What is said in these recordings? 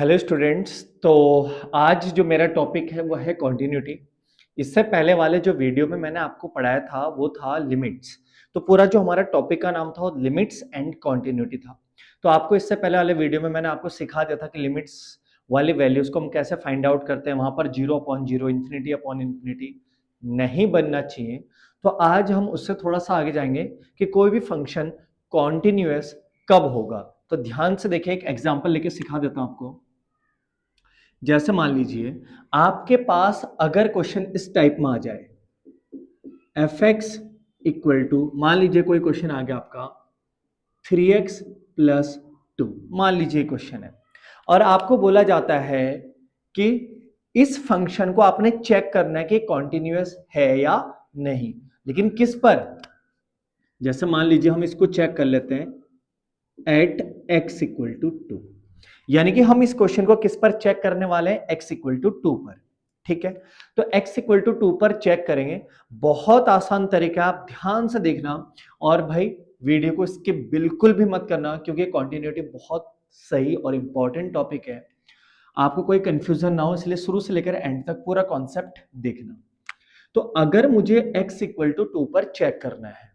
Hello students. तो आज जो मेरा टॉपिक है वो है कॉन्टिन्यूटी। इससे पहले वाले जो वीडियो में मैंने आपको पढ़ाया था वो था लिमिट्स। तो पूरा जो हमारा टॉपिक का नाम था वो लिमिट्स एंड कॉन्टिन्यूटी था। तो आपको इससे पहले वाले वीडियो में मैंने आपको सिखा दिया था कि लिमिट्स वाली वैल्यूज को हम कैसे फाइंड आउट करते हैं, वहां पर zero upon zero, infinity upon infinity नहीं बनना चाहिए। तो आज हम उससे थोड़ा सा आगे जाएंगे कि कोई भी फंक्शन कॉन्टिन्यूअस कब होगा। तो ध्यान से देखिए, एक एग्जांपल लेके सिखा देता हूं आपको। जैसे मान लीजिए आपके पास अगर क्वेश्चन इस टाइप में आ जाए, एफ एक्स इक्वल टू, मान लीजिए कोई क्वेश्चन आ गया आपका 3x+2, मान लीजिए क्वेश्चन है और आपको बोला जाता है कि इस फंक्शन को आपने चेक करना है कि कॉन्टिन्यूअस है या नहीं, लेकिन किस पर। जैसे मान लीजिए हम इसको चेक कर लेते हैं एट x=2, यानी कि हम इस क्वेश्चन को किस पर चेक करने वाले हैं, x=2 पर। ठीक है, तो x=2 पर चेक करेंगे। बहुत आसान तरीका, आप ध्यान से देखना और भाई वीडियो को स्किप बिल्कुल भी मत करना, क्योंकि कॉन्टिन्यूटी बहुत सही और इंपॉर्टेंट टॉपिक है। आपको कोई कंफ्यूजन ना हो, इसलिए शुरू से लेकर एंड तक पूरा कॉन्सेप्ट देखना। तो अगर मुझे x=2 पर चेक करना है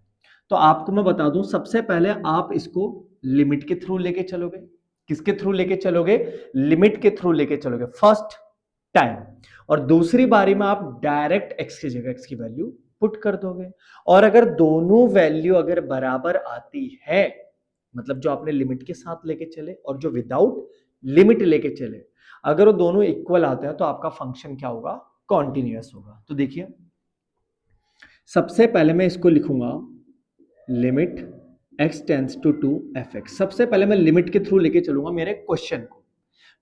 तो आपको मैं बता दूं, सबसे पहले आप इसको लिमिट के थ्रू लेके चलोगे। किसके थ्रू लेके चलोगे? लिमिट के थ्रू लेके चलोगे फर्स्ट टाइम। और दूसरी बारी में आप डायरेक्ट x की जगह x की वैल्यू पुट कर दोगे। और अगर दोनों वैल्यू अगर बराबर आती है, मतलब जो आपने लिमिट के साथ लेके चले और जो विदाउट लिमिट लेके चले, अगर वो दोनों इक्वल आते हैं तो आपका फंक्शन क्या होगा? कॉन्टिन्यूअस होगा। तो देखिए, सबसे पहले मैं इसको लिखूंगा लिमिट x → 2 f(x). सबसे पहले मैं लिमिट के थ्रू लेके चलूंगा मेरे क्वेश्चन को।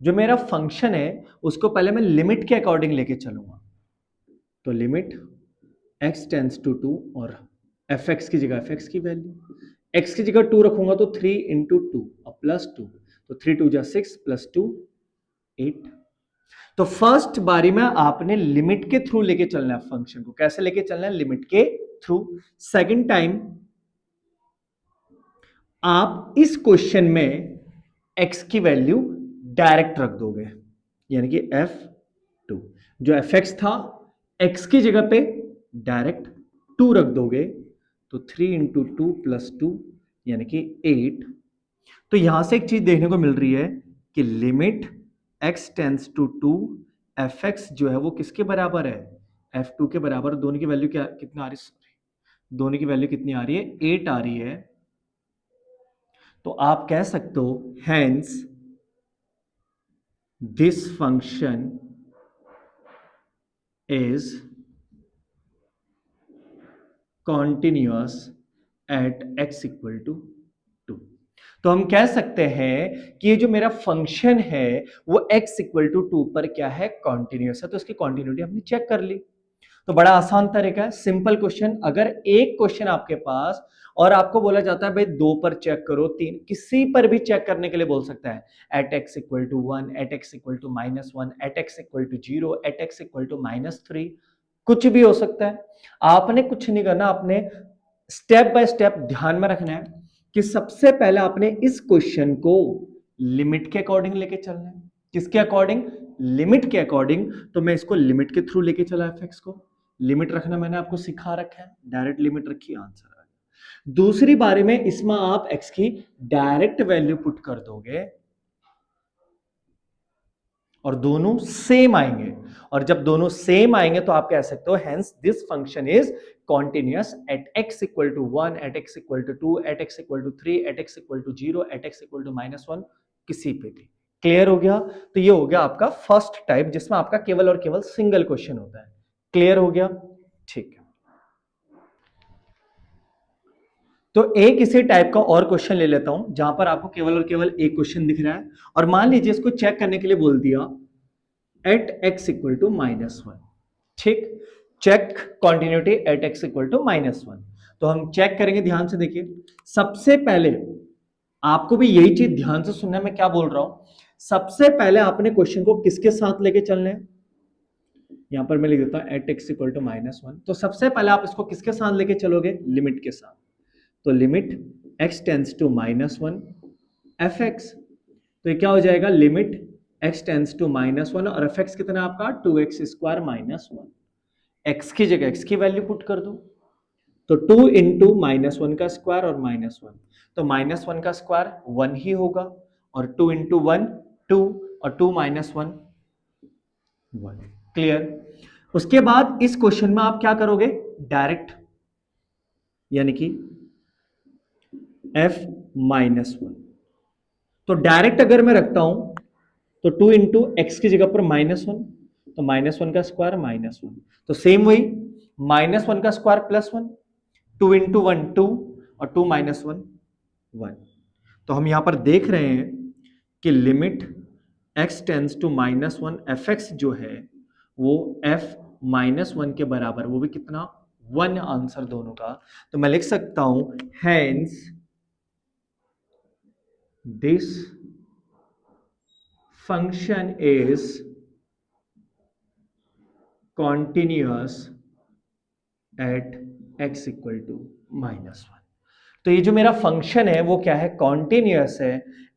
जो मेरा फंक्शन है उसको पहले मैं लिमिट के अकॉर्डिंग लेके चलूंगा। तो लिमिट x → 2 और f(x) की जगह f(x) की वैल्यू, x की जगह 2 रखूंगा तो 3 × 2 और +2, तो 3×2 = 6 +2 8। तो फर्स्ट बारी में आपने लिमिट के थ्रू लेके चलना है फंक्शन को। कैसे लेके चलना है? लिमिट के थ्रू। सेकंड टाइम आप इस क्वेश्चन में x की वैल्यू डायरेक्ट रख दोगे, यानी कि f2। जो fx था, x की जगह पे डायरेक्ट 2 रख दोगे, तो 3 × 2 + 2 यानी कि 8। तो यहां से एक चीज देखने को मिल रही है कि लिमिट x → 2 fx जो है वो किसके बराबर है? f2 के बराबर। दोनों की वैल्यू क्या कितना आ रही है? दोनों की वैल्यू कितनी आ रही है? 8 आ रही है। तो आप कह सकते हो hence this function is continuous at x=2। तो हम कह सकते हैं कि ये जो मेरा फंक्शन है वो x=2 पर क्या है? कॉन्टिन्यूअस है। तो इसकी कॉन्टिन्यूटी हमने चेक कर ली। तो बड़ा आसान तरीका है, सिंपल क्वेश्चन। अगर एक क्वेश्चन आपके पास और आपको बोला जाता है भाई 2 पर चेक करो, 3, किसी पर भी चेक करने के लिए बोल सकता है, eight x=1, eight x=-1, eight x=0, eight x=-3, कुछ भी हो सकता है। आपने कुछ नहीं करना, आपने स्टेप बाय स्टेप ध्यान में रखना है कि सबसे पहले आपने इस क्वेश्चन को लिमिट के अकॉर्डिंग लेके चलना है। किसके अकॉर्डिंग? लिमिट के अकॉर्डिंग। तो मैं इसको लिमिट के थ्रू लेके चला एफ(x) को। लिमिट रखना मैंने आपको सिखा रखा है, डायरेक्ट लिमिट रखिए, आंसर आ गया। दूसरी बारी में इसमें आप x की डायरेक्ट वैल्यू पुट कर दोगे और दोनों सेम आएंगे। और जब दोनों सेम आएंगे तो आप कह सकते हो hence this function is continuous at x=1, at x=2, at x=3, at x=0, at x=-1, किसी पे भी। क्लियर हो गया? तो ये हो गया आपका फर्स्ट टाइप, जिसमें आपका केवल और केवल सिंगल क्वेश्चन होता है। क्लियर हो गया? ठीक है। तो एक इसी टाइप का और क्वेश्चन ले लेता हूं, जहां पर आपको केवल और केवल एक क्वेश्चन दिख रहा है और मान लीजिए इसको चेक करने के लिए बोल दिया एट x=-1। ठीक, चेक कॉन्टिन्यूटी एट x=-1। तो हम चेक करेंगे, ध्यान से देखिए। सबसे पहले आपको भी यही चीज ध्यान से सुनना है, मैं क्या बोल रहा हूं। सबसे पहले आपने क्वेश्चन को किसके साथ लेके चलना है? यहां पर मैं लिख देता हूं एट x=-1। तो सबसे पहले आप इसको किसके साथ लेके चलोगे? लिमिट के साथ। तो लिमिट x → -1 fx, तो ये क्या हो जाएगा? लिमिट x टेंस टू -1 और एफ एक्स कितना है आपका 2x² -1। x की जगह x की वैल्यू पुट कर दो, तो 2 इंटू -1 का स्क्वायर और -1, तो -1 का स्क्वायर 1 ही होगा, और 2 इंटू 1 2, और 2 -1 1। क्लियर? उसके बाद इस क्वेश्चन में आप क्या करोगे, डायरेक्ट, यानी कि f-1, तो डायरेक्ट अगर मैं रखता हूं तो 2 इंटू एक्स की जगह पर -1, तो -1 का स्क्वायर -1, तो सेम वही -1 का स्क्वायर +1, 2 इंटू 1 2, और 2 -1 1। तो हम यहां पर देख रहे हैं कि limit x tends to -1 f x जो है वो f-1 के बराबर, वो भी कितना 1, आंसर दोनों का। तो मैं लिख सकता हूं hence this function is continuous at x equal to -1। तो ये जो मेरा फंक्शन है वो क्या है, कॉन्टिन्यूअस है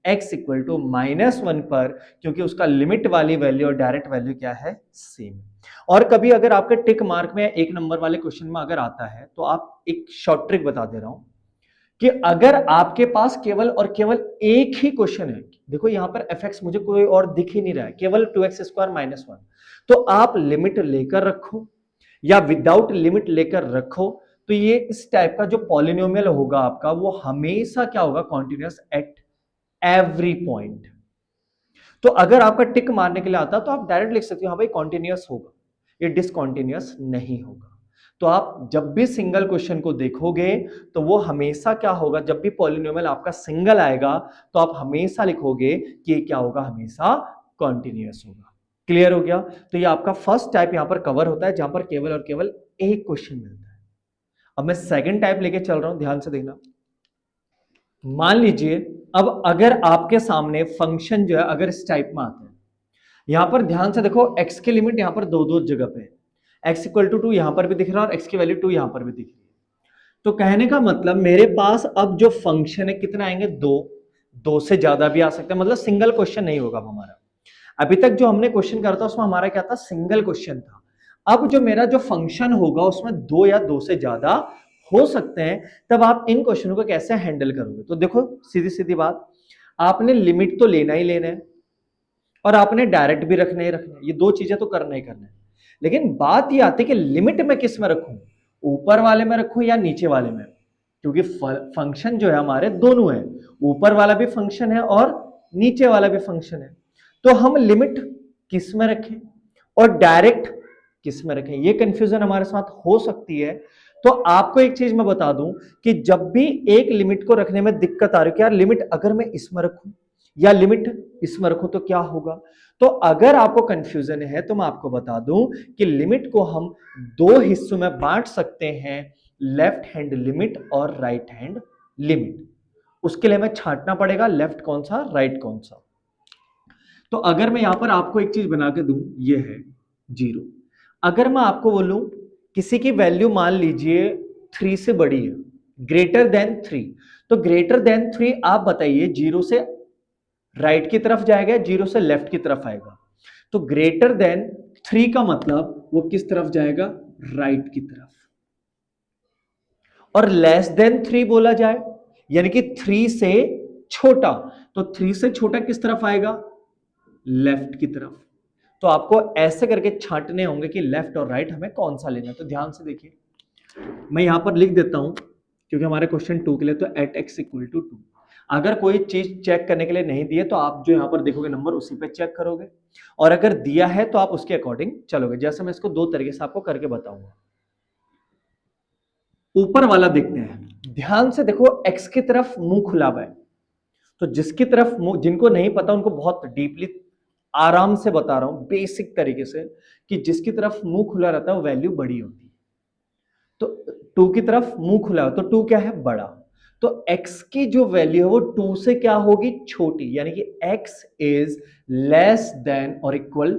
x इक्वल टू -1 पर, क्योंकि उसका लिमिट वाली वैल्यू और डायरेक्ट वैल्यू क्या है, सेम। और कभी अगर आपके टिक मार्क में 1 नंबर वाले क्वेश्चन में अगर आता है तो आप एक शॉर्ट ट्रिक बता दे रहा हूं कि अगर आपके पास केवल और केवल एक ही क्वेश्चन है, देखो यहां पर एफ एक्स मुझे कोई और दिख ही नहीं रहा है, केवल 2x² -1, तो आप लिमिट लेकर रखो या विदाउट लिमिट लेकर रखो, तो ये इस टाइप का जो पॉलिनोमियल होगा आपका वो हमेशा क्या होगा, कॉन्टिन्यूअस एट एवरी पॉइंट। तो अगर आपका टिक मारने के लिए आता तो आप डायरेक्ट लिख सकते हो हाँ भाई कॉन्टिन्यूअस होगा, ये डिसकॉन्टिन्यूअस नहीं होगा। तो आप जब भी सिंगल क्वेश्चन को देखोगे तो वो हमेशा क्या होगा, जब भी पॉलिनोमियल आपका सिंगल आएगा तो आप हमेशा लिखोगे कि ये क्या होगा, हमेशा कॉन्टिन्यूअस होगा। क्लियर हो गया? तो ये आपका फर्स्ट टाइप यहां पर कवर होता है जहां पर केवल और केवल एक क्वेश्चन मिलता है। अब मैं सेकंड टाइप लेके चल रहा हूं, ध्यान से देखना। मान लीजिए अब अगर आपके सामने फंक्शन जो है अगर इस टाइप में आता है, यहां पर ध्यान से देखो x की लिमिट यहां पर दो दो जगह पे, x इक्वल टू 2 यहां पर भी दिख रहा है और x की वैल्यू 2 यहां पर भी दिख रही है। तो कहने का मतलब मेरे पास अब जो फंक्शन है कितना आएंगे, दो से ज्यादा भी आ सकते हैं, मतलब सिंगल क्वेश्चन नहीं होगा हमारा। अभी तक जो हमने क्वेश्चन करा था उसमें हमारा क्या था, सिंगल क्वेश्चन था। अब जो मेरा जो फंक्शन होगा उसमें 2 या 2 से ज्यादा हो सकते हैं, तब आप इन क्वेश्चनों को कैसे हैंडल करोगे। तो देखो सीधी सीधी बात, आपने लिमिट तो लेना ही लेना है और आपने डायरेक्ट भी रखना ही रखना है, ये दो चीजें तो करना ही करना है। लेकिन बात ये आती है कि लिमिट मैं किस में रखूं, ऊपर वाले में रखूं या नीचे वाले में, क्योंकि फंक्शन जो है हमारे दोनों है, ऊपर वाला भी फंक्शन है और नीचे वाला भी फंक्शन है। तो हम लिमिट किस में रखें और डायरेक्ट किस में रखें, ये कंफ्यूजन हमारे साथ हो सकती है। तो आपको एक चीज मैं बता दूं कि जब भी एक लिमिट को रखने में दिक्कत आ रही है कि यार लिमिट अगर मैं इसमें रखूं या लिमिट इसमें रखूं तो क्या होगा, तो अगर आपको कंफ्यूजन है तो मैं आपको बता दूं कि लिमिट को हम दो हिस्सों में बांट सकते हैं, लेफ्ट हैंड लिमिट और राइट हैंड लिमिट। उसके लिए हमें छांटना पड़ेगा लेफ्ट कौन सा राइट कौन सा। तो अगर मैं यहां पर आपको एक चीज बना के दूं, ये है 0। अगर मैं आपको बोलूं किसी की वैल्यू मान लीजिए 3 से बड़ी है, ग्रेटर देन 3, तो ग्रेटर देन 3 आप बताइए 0 से राइट की तरफ जाएगा, 0 से लेफ्ट की तरफ आएगा। तो ग्रेटर देन 3 का मतलब वो किस तरफ जाएगा, राइट की तरफ। और लेस देन 3 बोला जाए यानी कि 3 से छोटा, तो 3 से छोटा किस तरफ आएगा, लेफ्ट की तरफ। तो आपको ऐसे करके छांटने होंगे कि लेफ्ट और राइट हमें कौन सा लेना है। तो ध्यान से देखिए, मैं यहां पर लिख देता हूं क्योंकि हमारे क्वेश्चन 2 के लिए, तो एट x इक्वल टू 2। अगर कोई चीज चेक करने के लिए नहीं दिए तो आप जो यहां पर देखोगे नंबर उसी पे चेक करोगे, और अगर दिया है तो आप उसके अकॉर्डिंग चलोगे। जैसे मैं इसको दो तरीके से आपको करके बताऊंगा। ऊपर वाला देखते हैं, ध्यान से देखो x की तरफ मुंह खुला हुआ है, तो जिसकी तरफ मुंह, जिनको नहीं पता उनको बहुत डीपली आराम से बता रहा हूं बेसिक तरीके से, कि जिसकी तरफ मुंह खुला रहता है वो वैल्यू बड़ी होती है। तो 2 की तरफ मुंह खुला है तो 2 क्या है, बड़ा। तो x की जो वैल्यू है वो 2 से क्या होगी, छोटी, यानी कि x इज लेस देन और इक्वल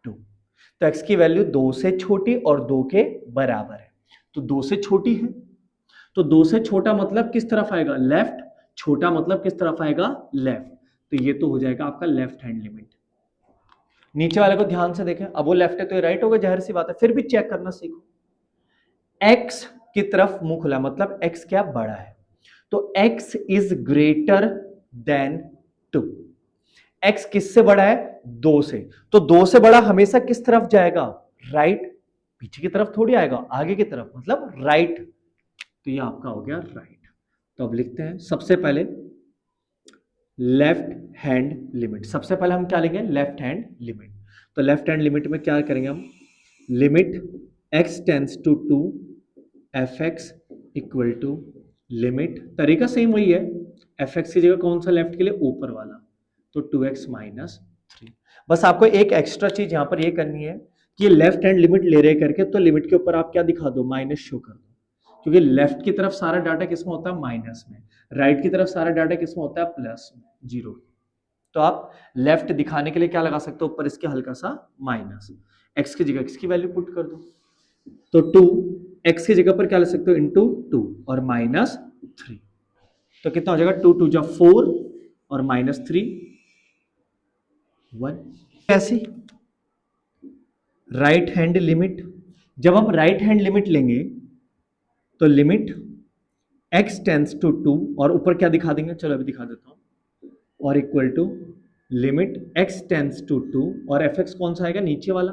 टू। तो x की वैल्यू 2 से छोटी और 2 के बराबर है, तो 2 से छोटी है, तो 2 से छोटा मतलब किस तरफ आएगा, लेफ्ट, छोटा मतलब किस तरफ आएगा, लेफ्ट। तो ये तो हो जाएगा आपका लेफ्ट हैंड लिमिट। नीचे वाले को ध्यान से देखें, अब वो लेफ्ट है तो ये राइट होगा, जाहिर सी बात है। फिर भी चेक करना सीखो। एक्स की तरफ मुंह खुला मतलब एक्स क्या बड़ा है, तो x is greater than 2। X किससे बड़ा है? 2 से। तो 2 से बड़ा हमेशा किस तरफ जाएगा? राइट। पीछे की तरफ थोड़ी आएगा, आगे की तरफ, मतलब राइट। तो ये आपका हो गया राइट। तो अब लिखते हैं सबसे पहले लेफ्ट हैंड लिमिट। सबसे पहले हम क्या लेंगे? Left hand limit. तो लेफ्ट हैंड लिमिट में क्या करेंगे हम? Limit x tends to 2 f x equal to limit, तरीका सेम वही है, एफ एक्स की जगह कौन सा लेफ्ट के लिए? ऊपर वाला, तो 2x माइनस 3। बस आपको एक एक्स्ट्रा चीज यहां पर ये करनी है कि लेफ्ट हैंड लिमिट ले रहे करके, तो लिमिट के ऊपर आप क्या दिखा दो? माइनस शो कर दो, क्योंकि लेफ्ट की तरफ सारा डाटा किसमें होता है? माइनस में। राइट की तरफ सारा डाटा किसमें होता है? प्लस में, 0। तो आप लेफ्ट दिखाने के लिए क्या लगा सकते हो? ऊपर इसके हल्का सा माइनस। एक्स की जगह एक्स की वैल्यू पुट कर दो, तो 2 एक्स की जगह पर क्या ले सकते हो? इंटू 2 और माइनस 3। तो कितना हो जाएगा? 2 2 जा 4 और माइनस 3 1। ऐसी राइट हैंड लिमिट, जब हम राइट हैंड लिमिट लेंगे तो लिमिट x टेंस टू 2 और ऊपर क्या दिखा देंगे? चलो अभी दिखा देता हूं, और equal to limit x tends to 2 और fx कौन सा आएगा? नीचे वाला।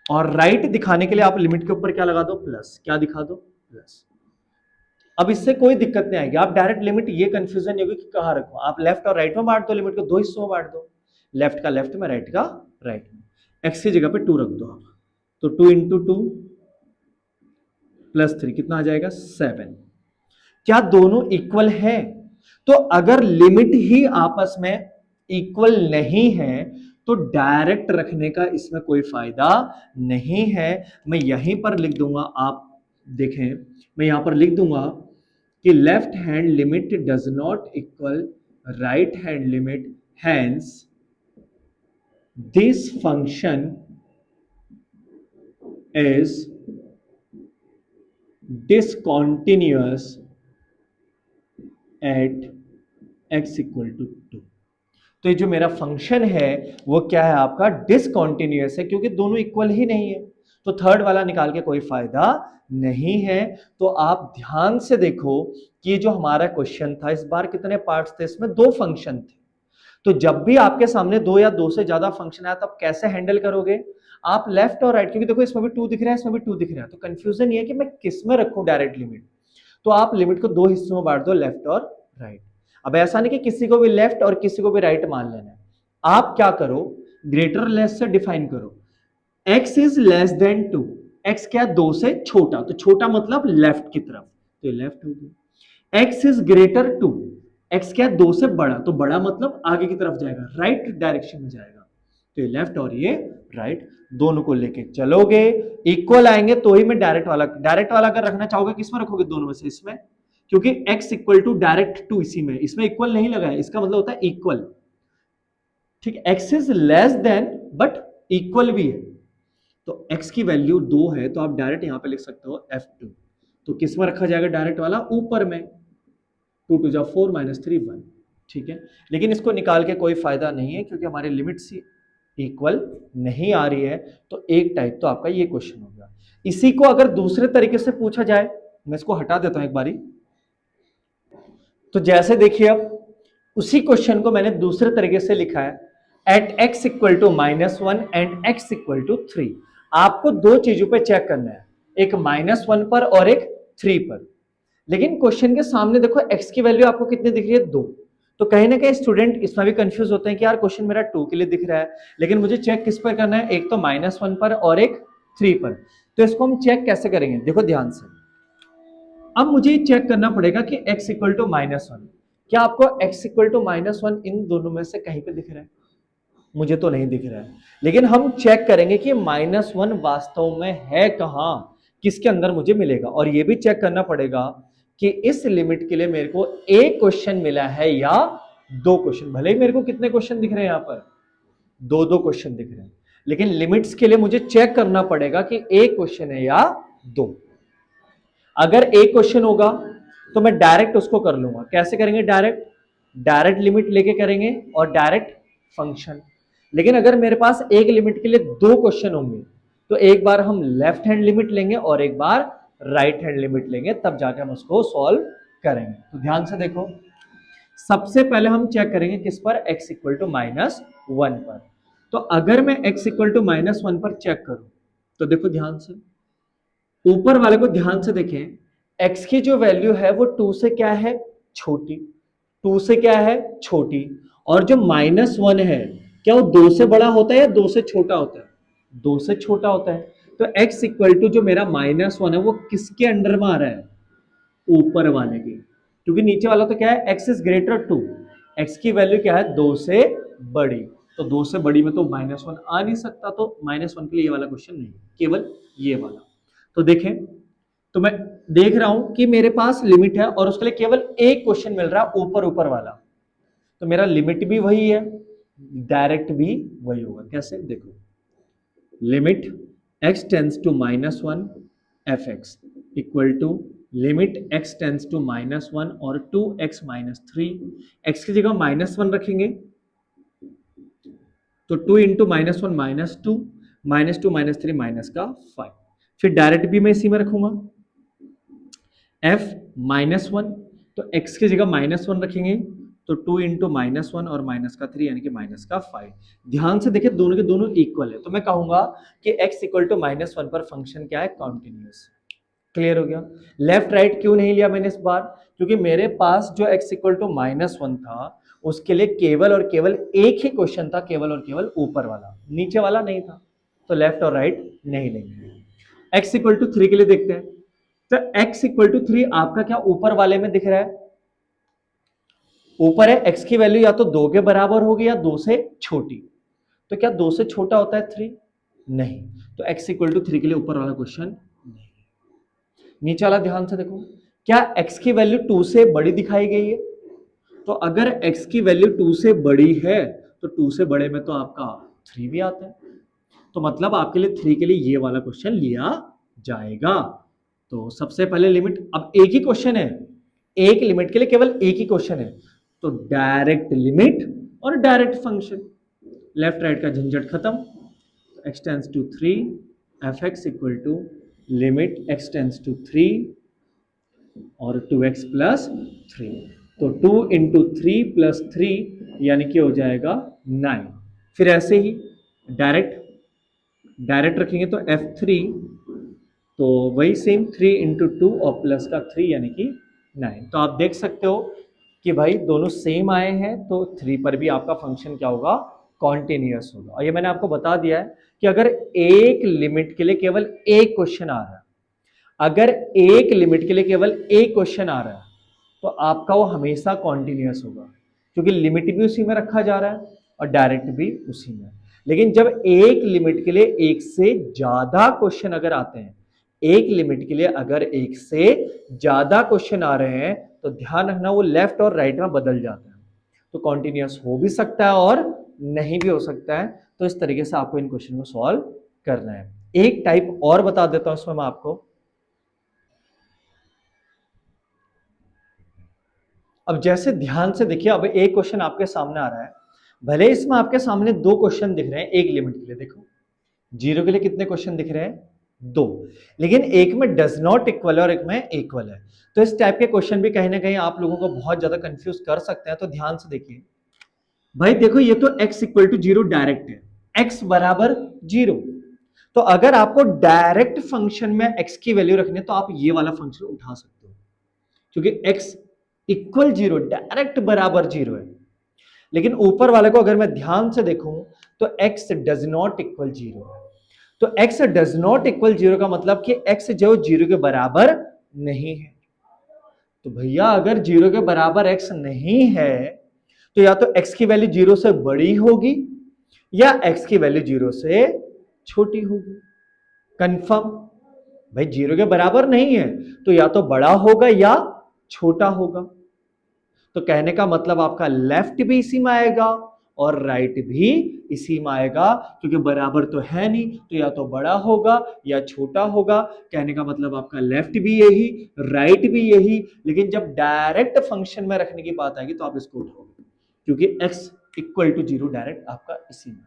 और राइट दिखाने के लिए आप लिमिट के ऊपर क्या लगा दो? प्लस। क्या दिखा दो? प्लस। अब इससे कोई दिक्कत नहीं आएगी, आप डायरेक्ट लिमिट, ये कंफ्यूजन नहीं होगी कि कहां रखो। आप लेफ्ट और राइट में बांट दो, लिमिट को 2 हिस्सों में बांट दो, लेफ्ट का लेफ्ट में, राइट का राइट में। एक्स की जगह पे 2 रख दो आप, तो 2 इंटू 2 प्लस 3 कितना आ जाएगा? 7। क्या दोनों इक्वल है? तो अगर लिमिट ही आपस में इक्वल नहीं है तो डायरेक्ट रखने का इसमें कोई फायदा नहीं है। मैं यहीं पर लिख दूंगा, आप देखें, मैं यहां पर लिख दूंगा कि left hand limit does not equal right hand limit, hence this function is discontinuous at x equal to 2। तो ये जो मेरा फंक्शन है वो क्या है? आपका डिसकॉन्टिन्यूअस है, क्योंकि दोनों इक्वल ही नहीं है। तो थर्ड वाला निकाल के कोई फायदा नहीं है। तो आप ध्यान से देखो कि ये जो हमारा क्वेश्चन था, इस बार कितने पार्ट्स थे? इसमें 2 फंक्शन थे। तो जब भी आपके सामने 2 या 2 से ज्यादा फंक्शन आया, तब कैसे हैंडल करोगे? आप लेफ्ट और राइट, क्योंकि देखो इसमें भी 2 दिख रहा है, इसमें भी 2 दिख रहा है, तो कंफ्यूजन ये है कि मैं किस में रखूं डायरेक्ट लिमिट। तो आप लिमिट को 2 हिस्सों में बांट दो, लेफ्ट और राइट। अब ऐसा नहीं कि किसी को भी लेफ्ट और किसी को भी राइट मान लेना है। आप क्या करो? ग्रेटर लेस से डिफाइन करो। x is less than 2, x क्या? 2 से छोटा, तो छोटा मतलब लेफ्ट की तरफ, तो ये लेफ्ट हो गया। x इज ग्रेटर 2, x क्या? 2 से बड़ा, तो बड़ा मतलब आगे की तरफ जाएगा, राइट डायरेक्शन में जाएगा, तो ये लेफ्ट और ये राइट, दोनों को लेके चलोगे, इक्वल आएंगे तो ही मैं डायरेक्ट वाला अगर रखना चाहोगे किसमें रखोगे? दोनों में से इसमें, क्योंकि x इक्वल टू डायरेक्ट 2 इसी में, इसमें इक्वल नहीं लगा है, इसका मतलब होता है इक्वल। ठीक, x is less than but equal भी है, तो x की वैल्यू 2 है, तो आप डायरेक्ट यहां पे लिख सकते हो f2। तो किस में रखा जाएगा डायरेक्ट वाला? ऊपर में। 2 2 जा 4 माइनस 3 1। ठीक है, लेकिन इसको निकाल के कोई फायदा नहीं है, क्योंकि हमारी लिमिट्स इक्वल नहीं आ रही है। तो एक टाइप तो आपका ये क्वेश्चन हो गया। इसी को अगर दूसरे तरीके से पूछा जाए, मैं इसको हटा देता हूं एक बारी, तो जैसे देखिए, अब उसी क्वेश्चन को मैंने दूसरे तरीके से लिखा है, at x equal to -1 and x equal to 3। आपको 2 चीजों पे चेक करना है, एक -1 पर और एक 3 पर। लेकिन क्वेश्चन के सामने देखो x की वैल्यू आपको कितनी दिख रही है? 2। तो कहीं ना कहीं स्टूडेंट इसमें भी कंफ्यूज होते हैं कि यार क्वेश्चन मेरा 2 के लिए दिख रहा है, लेकिन मुझे चेक किस पर करना है? एक तो -1 पर और एक 3 पर। तो इसको हम चेक कैसे करेंगे? देखो ध्यान से, अब मुझे चेक करना पड़ेगा कि x इक्वल टू -1, क्या आपको x इक्वल टू -1 इन दोनों में से कहीं पे दिख रहा है? मुझे तो नहीं दिख रहा है, लेकिन हम चेक करेंगे कि -1 वास्तव में है कहां, किसके अंदर मुझे मिलेगा। और यह भी चेक करना पड़ेगा कि इस लिमिट के लिए मेरे को एक क्वेश्चन मिला है या 2 क्वेश्चन। भले ही मेरे को कितने क्वेश्चन दिख रहे हैं, यहां पर 2 क्वेश्चन दिख रहे हैं, लेकिन लिमिट्स के लिए मुझे चेक करना पड़ेगा कि एक क्वेश्चन है या 2। अगर एक क्वेश्चन होगा तो मैं डायरेक्ट उसको कर लूंगा। कैसे करेंगे? डायरेक्ट लिमिट लेके करेंगे और डायरेक्ट फंक्शन। लेकिन अगर मेरे पास एक लिमिट के लिए दो क्वेश्चन होंगे तो एक बार हम लेफ्ट हैंड लिमिट लेंगे और एक बार राइट हैंड लिमिट लेंगे, तब जाके हम उसको सॉल्व करेंगे। तो ध्यान से देखो, सबसे पहले हम चेक करेंगे किस पर, x इक्वल टू -1 पर। तो अगर मैं x इक्वल टू -1 पर चेक करूं तो देखो ध्यान से, ऊपर वाले को ध्यान से देखें, x की जो वैल्यू है वो 2 से क्या है, छोटी, 2 से क्या है, छोटी। और जो -1 है, क्या वो 2 से बड़ा होता है या 2 से छोटा होता है, 2 से छोटा होता है। तो x इक्वल टू जो मेरा -1 है वो किसके अंडर में आ रहा है, ऊपर वाले के, क्योंकि नीचे वाला तो क्या है, x is greater to, x की वैल्यू क्या है, 2 से बड़ी। तो 2 से बड़ी में तो -1 आ नहीं सकता, तो -1 के लिए ये वाला क्वेश्चन नहीं, केवल ये वाला। तो देखें, तो मैं देख रहा हूं कि मेरे पास लिमिट है और उसके लिए केवल एक क्वेश्चन मिल रहा है, ऊपर ऊपर वाला। तो मेरा लिमिट भी वही है, डायरेक्ट भी वही होगा। कैसे, देखो, limit x tends to -1 fx equal to limit x tends to -1 और 2x - 3, x की जगह -1 रखेंगे तो 2 इंटू -1 -2, -2 -3 -5। फिर डायरेक्ट भी मैं इसी में रखूंगा, f -1, तो x की जगह -1 रखेंगे तो 2 इंटू -1 और -3 यानी कि -5। ध्यान से देखिए, दोनों के दोनों इक्वल है, तो मैं कहूंगा कि x इक्वल टू -1 पर फंक्शन क्या है, कॉन्टिन्यूअस। क्लियर हो गया। लेफ्ट राइट क्यों नहीं लिया मैंने इस बार, क्योंकि मेरे पास जो x इक्वल टू -1 था उसके लिए केवल और केवल एक ही क्वेश्चन था, केवल और केवल ऊपर वाला, नीचे वाला नहीं था। तो लेफ्ट और राइट नहीं लेंगे। x इक्वल टू 3 के लिए देखते हैं, तो x इक्वल टू 3 आपका क्या ऊपर वाले में दिख रहा है, ऊपर है, x की वैल्यू या तो 2 के बराबर होगी या 2 से छोटी। तो क्या 2 से छोटा होता है 3? नहीं। तो x इक्वल टू 3 के लिए ऊपर वाला क्वेश्चन नहीं। नीचे वाला ध्यान से देखो, क्या x की वैल्यू 2 से बड़ी दिखाई गई है? तो अगर x की वैल्यू 2 से बड़ी है तो 2 से बड़े में तो आपका 3 भी आता है, तो मतलब आपके लिए 3 के लिए ये वाला क्वेश्चन लिया जाएगा। तो सबसे पहले लिमिट, अब एक ही क्वेश्चन है, एक लिमिट के लिए केवल एक ही क्वेश्चन है, तो डायरेक्ट लिमिट और डायरेक्ट फंक्शन, लेफ्ट राइट का झंझट खत्म। x tends to 3 fx equal to limit x tends to 3 और 2x प्लस 3, तो 2 इंटू 3 प्लस 3 यानी कि हो जाएगा 9। फिर ऐसे ही डायरेक्ट रखेंगे तो f3, तो वही सेम 3 इंटू 2 और प्लस का 3 यानी कि 9। तो आप देख सकते हो कि भाई दोनों सेम आए हैं, तो 3 पर भी आपका फंक्शन क्या होगा, कॉन्टिन्यूअस होगा। और ये मैंने आपको बता दिया है कि अगर एक लिमिट के लिए केवल एक क्वेश्चन आ रहा है, अगर एक लिमिट के लिए केवल एक क्वेश्चन आ रहा है तो आपका वो हमेशा कॉन्टिन्यूअस होगा, क्योंकि लिमिट भी उसी में रखा जा रहा है और डायरेक्ट भी उसी में। लेकिन जब एक लिमिट के लिए एक से ज्यादा क्वेश्चन अगर आते हैं, एक लिमिट के लिए अगर एक से ज्यादा क्वेश्चन आ रहे हैं, तो ध्यान रखना वो लेफ्ट और राइट में बदल जाता है, तो कॉन्टिन्यूअस हो भी सकता है और नहीं भी हो सकता है। तो इस तरीके से आपको इन क्वेश्चन को सॉल्व करना है। एक टाइप और बता देता हूं इसमें मैं आपको। अब जैसे ध्यान से देखिए, अब एक क्वेश्चन आपके सामने आ रहा है, भले इसमें आपके सामने दो क्वेश्चन दिख रहे हैं एक लिमिट के लिए, देखो जीरो के लिए कितने क्वेश्चन दिख रहे हैं, दो, लेकिन एक में डज नॉट इक्वल है और एक में इक्वल है। तो इस टाइप के क्वेश्चन भी कहीं ना कहीं आप लोगों को बहुत ज्यादा कंफ्यूज कर सकते हैं। तो ध्यान से देखिए भाई, देखो ये तो x इक्वल टू 0 डायरेक्ट है, x बराबर 0। तो अगर आपको डायरेक्ट फंक्शन में x की वैल्यू रखनी है तो आप ये वाला फंक्शन उठा सकते हो, क्योंकि x इक्वल 0 डायरेक्ट बराबर 0 है। लेकिन ऊपर वाले को अगर मैं ध्यान से देखूं तो x डज नॉट इक्वल 0 है। तो x डज नॉट इक्वल 0 का मतलब कि x जो 0 के बराबर नहीं है। तो भैया अगर 0 के बराबर x नहीं है तो या तो x की वैल्यू 0 से बड़ी होगी या x की वैल्यू 0 से छोटी होगी। कंफर्म? भाई 0 के बराबर नहीं है तो या तो बड़ा होगा या छोटा होगा। तो कहने का मतलब आपका लेफ्ट भी इसी में आएगा और राइट भी इसी में आएगा, क्योंकि बराबर तो है नहीं, तो या तो बड़ा होगा या छोटा होगा। कहने का मतलब आपका लेफ्ट भी यही, राइट भी यही। लेकिन जब डायरेक्ट फंक्शन में रखने की बात आएगी तो आप इसको उठाओगे, क्योंकि x equal to zero direct आपका इसी में।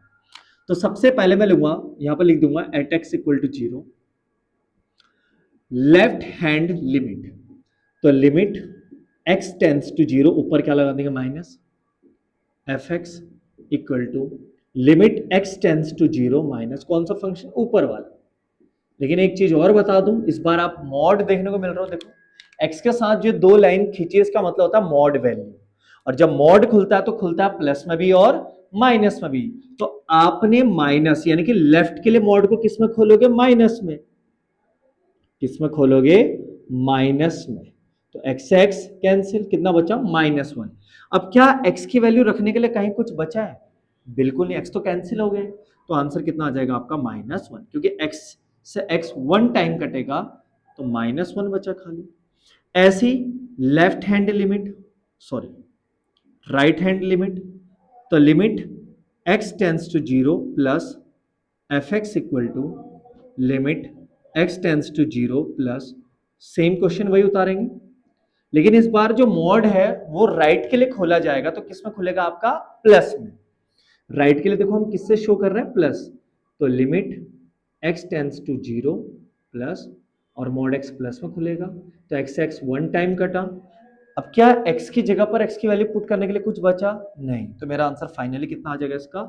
तो सबसे पहले मैं लूंगा, यहां पर लिख दूंगा at x equal to zero left hand limit. तो limit x tends to zero, ऊपर क्या लगा देंगे minus f x equal to limit x tends to zero minus कौन सा फंक्शन, ऊपर वाला। लेकिन एक चीज और बता दूं, इस बार आप मॉड देखने को मिल रहा हो, देखो एक्स के साथ जो दो लाइन खींची इसका मतलब होता है मॉड वैल्यू, और जब मॉड खुलता है तो खुलता है प्लस में भी और माइनस में भी। तो आपने माइनस यानी कि लेफ्ट के लिए मॉड को किस में खोलोगे, माइनस में। किस में खोलोगे, माइनस में। तो एक्स एक्स कैंसिल, कितना बचा माइनस वन। अब क्या एक्स की वैल्यू रखने के लिए कहीं कुछ बचा है, बिल्कुल नहीं, एक्स तो कैंसिल हो गए। तो आंसर कितना आ जाएगा आपका माइनस वन, क्योंकि एक्स से एक्स वन टाइम कटेगा तो माइनस वन बचा खाली। ऐसी left hand limit, sorry right hand limit, तो limit x tends to zero plus f x equal to limit x tends to zero plus, same question वही उतारेंगे, लेकिन इस बार जो मॉड है वो राइट के लिए खोला जाएगा, तो किस में खुलेगा आपका, प्लस में। राइट के लिए देखो हम किससे शो कर रहे हैं, प्लस। तो limit x tends to zero plus, और मॉड एक्स प्लस में खुलेगा, तो एक्स एक्स वन टाइम कटा। अब क्या एक्स की जगह पर एक्स की वैल्यू पुट करने के लिए कुछ बचा नहीं, तो मेरा आंसर फाइनली कितना आ जाएगा इसका,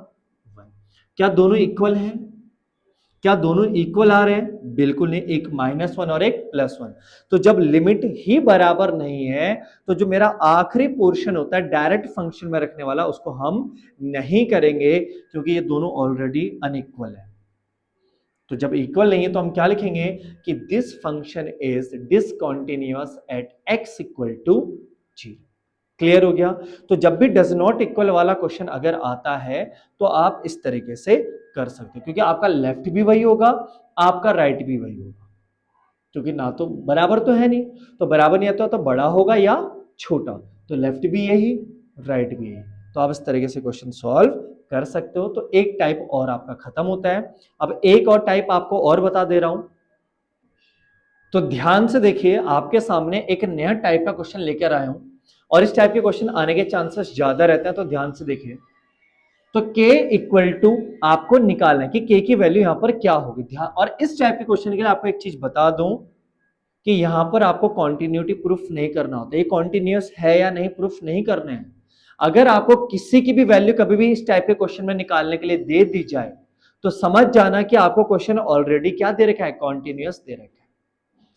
वन। क्या दोनों इक्वल हैं, क्या दोनों इक्वल आ रहे हैं, बिल्कुल नहीं, एक माइनस वन और एक प्लस वन। तो जब लिमिट ही बराबर नहीं है तो जो मेरा आखिरी पोर्शन होता है डायरेक्ट फंक्शन में रखने वाला, उसको हम नहीं करेंगे, क्योंकि ये दोनों ऑलरेडी अनइक्वल है। तो जब इक्वल नहीं है तो हम क्या लिखेंगे कि this function is discontinuous at x equal to 0। Clear हो गया। तो जब भी डज नॉट इक्वल वाला क्वेश्चन अगर आता है तो आप इस तरीके से कर सकते हो, क्योंकि आपका लेफ्ट भी वही होगा, आपका राइट भी वही होगा, क्योंकि ना तो बराबर तो है नहीं, तो बराबर नहीं आता तो बड़ा होगा या छोटा, तो लेफ्ट भी यही राइट भी यही। तो आप इस तरीके से क्वेश्चन सॉल्व कर सकते हो। तो एक टाइप और आपका खत्म होता है। अब एक और टाइप आपको और बता दे रहा हूं, तो ध्यान से देखिए, आपके सामने एक नया टाइप का क्वेश्चन लेकर आया हूं, और इस टाइप के क्वेश्चन आने के चांसेस ज्यादा रहते हैं, तो ध्यान से देखिए। तो k इक्वल टू आपको निकालना है कि k की वैल्यू यहां पर क्या होगी, ध्यान। और इस टाइप के क्वेश्चन के लिए आपको एक चीज बता दूं कि यहां पर आपको कॉन्टिन्यूटी प्रूफ नहीं करना होता, ये कॉन्टिन्यूअस है या नहीं प्रूफ नहीं करना है। अगर आपको किसी की भी वैल्यू कभी भी इस टाइप के क्वेश्चन में निकालने के लिए दे दी जाए, तो समझ जाना कि आपको क्वेश्चन ऑलरेडी क्या दे रखा है, कॉन्टिन्यूअस दे रखा है।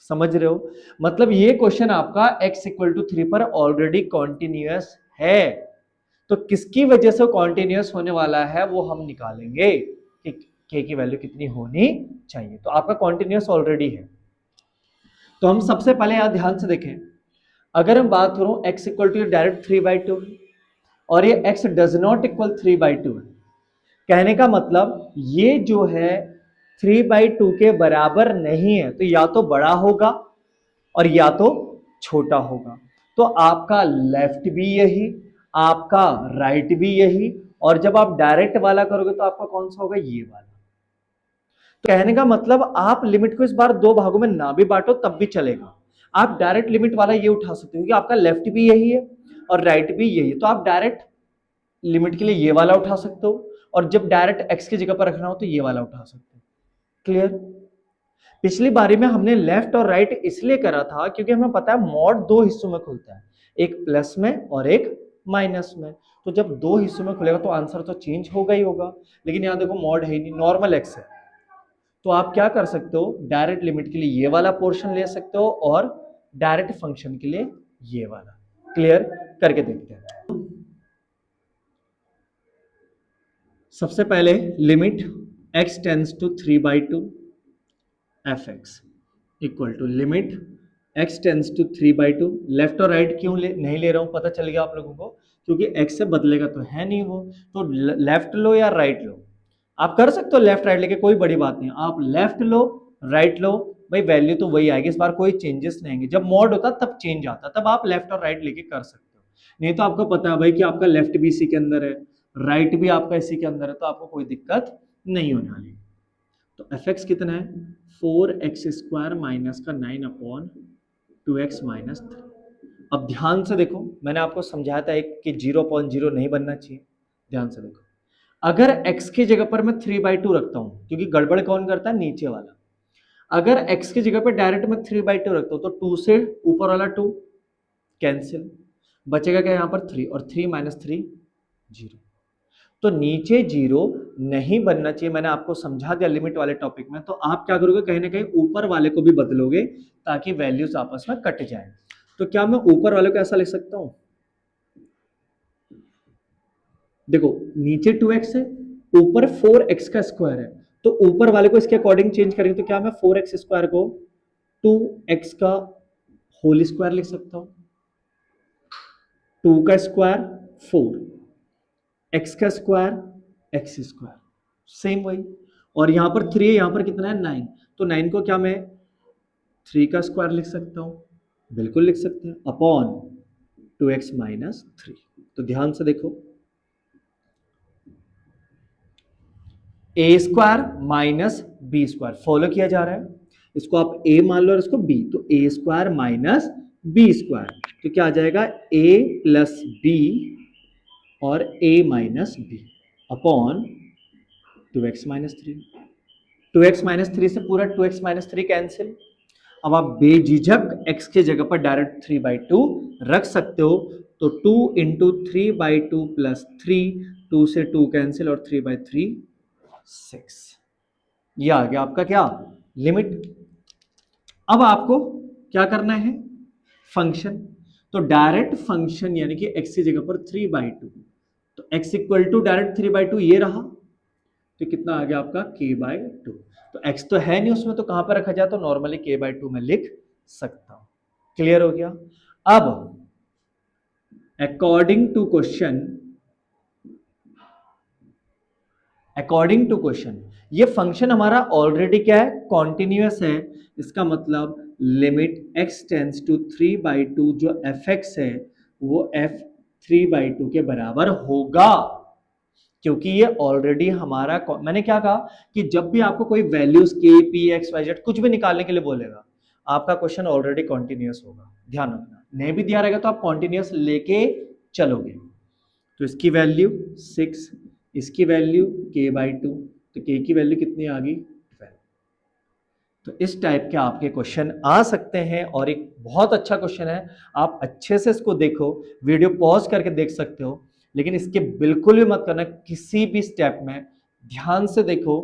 समझ रहे हो, मतलब ये क्वेश्चन आपका x इक्वल टू 3 पर ऑलरेडी कॉन्टिन्यूअस है। तो किसकी वजह से कॉन्टिन्यूअस होने वाला है वो हम निकालेंगे कि k की वैल्यू कितनी होनी चाहिए। तो आपका कॉन्टिन्यूअस ऑलरेडी है। तो हम सबसे पहले यहां ध्यान से देखें, अगर हम बात करूं x इक्वल टू डायरेक्ट 3/2 और ये x डज नॉट इक्वल 3/2 है, कहने का मतलब ये जो है 3/2 के बराबर नहीं है, तो या तो बड़ा होगा और या तो छोटा होगा। तो आपका लेफ्ट भी यही, आपका राइट भी यही, और जब आप डायरेक्ट वाला करोगे तो आपका कौन सा होगा, ये वाला। तो कहने का मतलब आप लिमिट को इस बार दो भागों में ना भी बांटो तब भी चलेगा, आप डायरेक्ट लिमिट वाला ये उठा सकते हो, क्योंकि आपका लेफ्ट भी यही है और राइट भी यही है, तो आप डायरेक्ट लिमिट के लिए ये वाला उठा सकते हो, और जब डायरेक्ट एक्स की जगह पर रखना हो तो ये वाला उठा सकते हो। क्लियर। पिछली बारी में हमने लेफ्ट और राइट इसलिए करा था क्योंकि हमें पता है मॉड दो हिस्सों में खुलता है, एक प्लस में और एक माइनस में। तो जब दो हिस्सों में खुलेगा तो आंसर तो चेंज होगा ही होगा, लेकिन यहां देखो मॉड है ही नहीं, नॉर्मल एक्स है। तो आप क्या कर सकते हो, डायरेक्ट लिमिट के लिए ये वाला पोर्शन ले सकते हो और डायरेक्ट फंक्शन के लिए ये वाला। क्लियर करके देखते हैं। सबसे पहले limit x tends to 3/2 f x equal to limit x tends to 3/2। Left और राइट क्यों नहीं ले रहा हूं, पता चल गया आप लोगों को, क्योंकि x से बदलेगा तो है नहीं वो, तो लेफ्ट लो या राइट लो, आप कर सकते हो लेफ्ट राइट लेके, कोई बड़ी बात नहीं, आप लेफ्ट लो राइट लो, भाई वैल्यू तो वही आएगी, इस बार कोई चेंजेस नहीं आएंगे। जब मॉड होता तब चेंज आता, तब आप लेफ्ट और राइट लेके कर सकते हो, नहीं तो आपको पता है भाई कि आपका लेफ्ट भी इसी के अंदर है, राइट भी आपका इसी के अंदर है, तो आपको कोई दिक्कत नहीं होने वाली। तो एफ एक्स कितना है, 4x² माइनस का 9/2x माइनस 3। अब ध्यान से देखो, मैंने आपको समझाया था कि 0/0 नहीं बनना चाहिए, ध्यान से देखो, अगर x की जगह पर मैं 3/2 रखता हूं, क्योंकि गड़बड़ कौन करता है, नीचे वाला। अगर x की जगह पर डायरेक्ट मैं 3/2 रखता हूं तो 2 से ऊपर वाला 2 कैंसिल, बचेगा क्या यहां पर 3, और 3 - 3 0। तो नीचे 0 नहीं बनना चाहिए, मैंने आपको समझा दिया लिमिट वाले टॉपिक में। तो आप क्या करोगे, कहीं ना कहीं ऊपर वाले को भी बदलोगे ताकि वैल्यूज आपस में कट जाए। तो क्या मैं ऊपर वाले को ऐसा लिख सकता हूं, देखो नीचे 2x है, ऊपर 4x का स्क्वायर है, तो ऊपर वाले को इसके अकॉर्डिंग चेंज करेंगे तो क्या मैं 4x स्क्वायर को 2x का होल स्क्वायर लिख सकता हूं, 2 का स्क्वायर 4, x का स्क्वायर x स्क्वायर, सेम वही। और यहां पर 3 है, यहां पर कितना है 9, तो 9 को क्या मैं 3 का स्क्वायर लिख सकता हूं, बिल्कुल लिख सकते हैं, अपॉन 2x - 3। तो ध्यान से देखो, a square minus b square follow किया जा रहा है, इसको आप ए मान लो और इसको बी, तो ए स्क्वायर माइनस बी स्क्वायर, तो क्या आ जाएगा ए प्लस बी और ए minus B upon 2x - 3। 2x - 3 से पूरा 2x - 3 कैंसिल। अब आप बेझिझक x की जगह पर डायरेक्ट 3/2 रख सकते हो, तो 2 × 3/2 प्लस 3, 2 से 2 कैंसिल और 3/3 6। ये आ गया आपका क्या, लिमिट। अब आपको क्या करना है, फंक्शन। तो डायरेक्ट फंक्शन यानी कि x की जगह पर 3/2, तो x इक्वल टू डायरेक्ट 3/2 ये रहा, तो कितना आ गया आपका k/2। तो x तो है नहीं उसमें, तो कहां पर रखा जाए, तो नॉर्मली k/2 में लिख सकता हूं। क्लियर हो गया। अब according to question, according to question ये फंक्शन हमारा ऑलरेडी क्या है, कॉन्टिन्यूअस है। इसका मतलब लिमिट x टेंड्स टू 3/2 जो fx है वो f 3/2 के बराबर होगा, क्योंकि ये ऑलरेडी हमारा, मैंने क्या कहा कि जब भी आपको कोई values k p x y z कुछ भी निकालने के लिए बोलेगा, आपका क्वेश्चन ऑलरेडी कॉन्टिन्यूअस होगा, ध्यान रखना। नहीं भी दिया रहेगा तो आप कॉन्टिन्यूअस लेके चलोगे। तो इसकी वैल्यू 6, इसकी वैल्यू k/2, तो k की वैल्यू कितनी आ गई 12। तो इस टाइप के आपके क्वेश्चन आ सकते हैं, और एक बहुत अच्छा क्वेश्चन है, आप अच्छे से इसको देखो, वीडियो पॉज करके देख सकते हो, लेकिन इसके बिल्कुल भी मत करना किसी भी स्टेप में, ध्यान से देखो।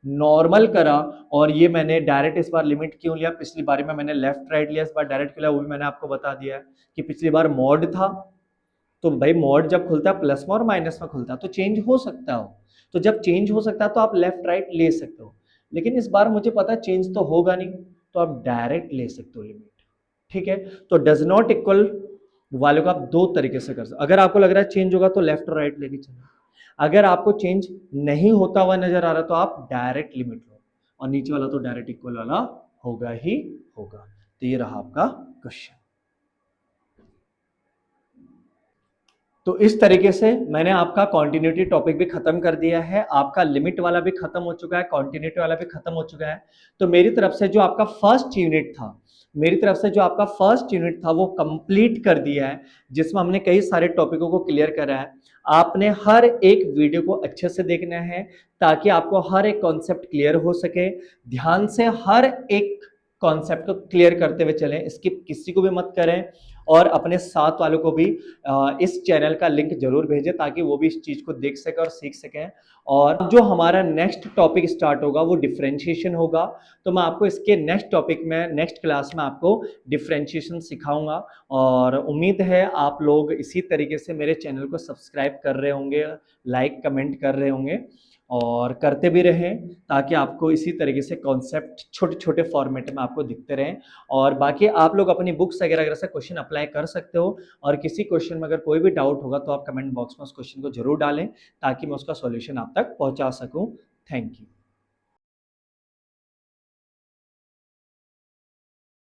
नॉर्मल करा, और ये मैंने डायरेक्ट इस बार लिमिट क्यों लिया, पिछली बार में मैंने लेफ्ट राइट लिया, इस बार डायरेक्ट लिया, वो भी मैंने आपको बता दिया है कि पिछली बार मॉड था, तो भाई मॉड जब खुलता है प्लस में और माइनस में खुलता है तो चेंज हो सकता हो, तो जब चेंज हो सकता है तो आप लेफ्ट राइट ले सकते हो, लेकिन इस बार मुझे पता है चेंज तो होगा नहीं, तो आप डायरेक्ट ले सकते हो लिमिट। ठीक है, तो डज नॉट इक्वल वाले को आप दो तरीके से कर सकते हो। अगर आपको लग रहा है चेंज होगा तो लेफ्ट और राइट लेके चलो, अगर आपको चेंज नहीं होता हुआ नजर आ रहा तो आप डायरेक्ट लिमिट लो, और नीचे वाला तो डायरेक्ट इक्वल वाला होगा ही होगा। तो ये रहा आपका क्वेश्चन। तो इस तरीके से मैंने आपका कॉन्टिन्यूटी टॉपिक भी खत्म कर दिया है, आपका लिमिट वाला भी खत्म हो चुका है, कॉन्टिन्यूटी वाला भी खत्म हो चुका है। तो मेरी तरफ से जो आपका फर्स्ट यूनिट था, मेरी तरफ से जो आपका फर्स्ट यूनिट था वो कंप्लीट कर दिया है, जिसमें हमने कई सारे टॉपिकों को क्लियर करा है। आपने हर एक वीडियो को अच्छे से देखना है ताकि आपको हर एक कॉन्सेप्ट क्लियर हो सके। ध्यान से हर एक कॉन्सेप्ट को क्लियर करते हुए चलें, स्किप किसी को भी मत करें, और अपने साथ वालों को भी इस चैनल का लिंक जरूर भेजें ताकि वो भी इस चीज को देख सकें और सीख सकें। और जो हमारा नेक्स्ट टॉपिक स्टार्ट होगा वो डिफरेंशिएशन होगा, तो मैं आपको इसके नेक्स्ट टॉपिक में, नेक्स्ट क्लास में आपको डिफरेंशिएशन सिखाऊंगा। और उम्मीद है आप लोग इसी तरीके से मेरे चैनल को सब्सक्राइब कर रहे होंगे, लाइक कमेंट कर रहे होंगे, और करते भी रहें ताकि आपको इसी तरीके से कॉन्सेप्ट छोटे छोटे फॉर्मेट में आपको दिखते रहें। और बाकी आप लोग अपनी बुक्स वगैरह से क्वेश्चन अप्लाई कर सकते हो, और किसी क्वेश्चन में अगर कोई भी डाउट होगा तो आप कमेंट बॉक्स में उस क्वेश्चन को जरूर डालें ताकि मैं उसका सॉल्यूशन आप तक पहुंचा सकूं। Thank you.